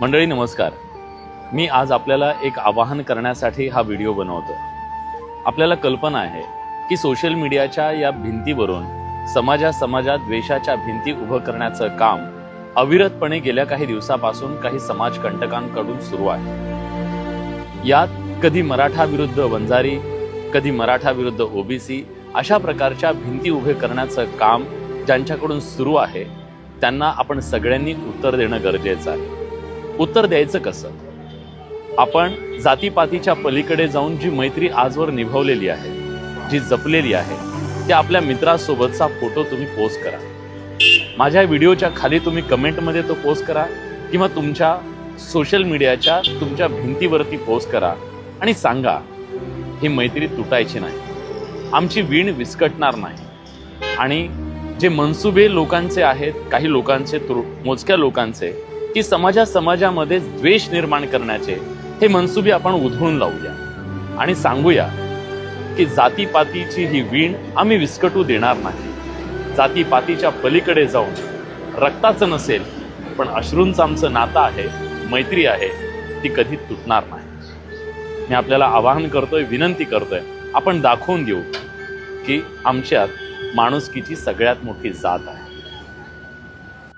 मंडळी नमस्कार. मी आज आपल्याला एक आवाहन करण्यासाठी हा व्हिडिओ बनवतो. आपल्याला कल्पना आहे की सोशल मीडियाच्या या भिंतीवरून समाजात द्वेषाच्या भिंती उभं करण्याचं काम अविरतपणे गेल्या काही दिवसापासून काही समाजकंटकांकडून सुरू आहे. यात कधी मराठा विरुद्ध वंजारी, कधी मराठा विरुद्ध ओबीसी अशा प्रकारच्या भिंती उभे करण्याचं काम ज्यांच्याकडून सुरू आहे त्यांना आपण सगळ्यांनी उत्तर देणं गरजेचं आहे. उत्तर द्यायचं कसं? आपण जातीपातीच्या पलीकडे जाऊन जी मैत्री आजवर निभावलेली आहे, जी जपलेली आहे, त्या आपल्या मित्रासोबतचा फोटो तुम्ही पोस्ट करा. माझ्या व्हिडिओच्या खाली तुम्ही कमेंटमध्ये तो पोस्ट करा किंवा तुमच्या सोशल मीडियाच्या तुमच्या भिंतीवरती पोस्ट करा आणि सांगा ही मैत्री तुटायची नाही, आमची वीण विस्कटणार नाही. आणि जे मनसुबे लोकांचे आहेत, काही लोकांचे, मोजक्या लोकांचे, की समाजामध्ये द्वेष निर्माण करण्याचे, हे मनसुबे आपण उधळून लावूया आणि सांगूया की जातीपातीची ही वीण आम्ही विस्कटू देणार नाही. जातीपातीच्या पलीकडे जाऊन रक्ताचं नसेल पण अश्रूंचं आमचं नातं आहे, मैत्री आहे, ती कधी तुटणार नाही. मी आपल्याला आवाहन करतोय, विनंती करतोय, आपण दाखवून देऊ की आमच्यात माणुसकीची सगळ्यात मोठी जात आहे.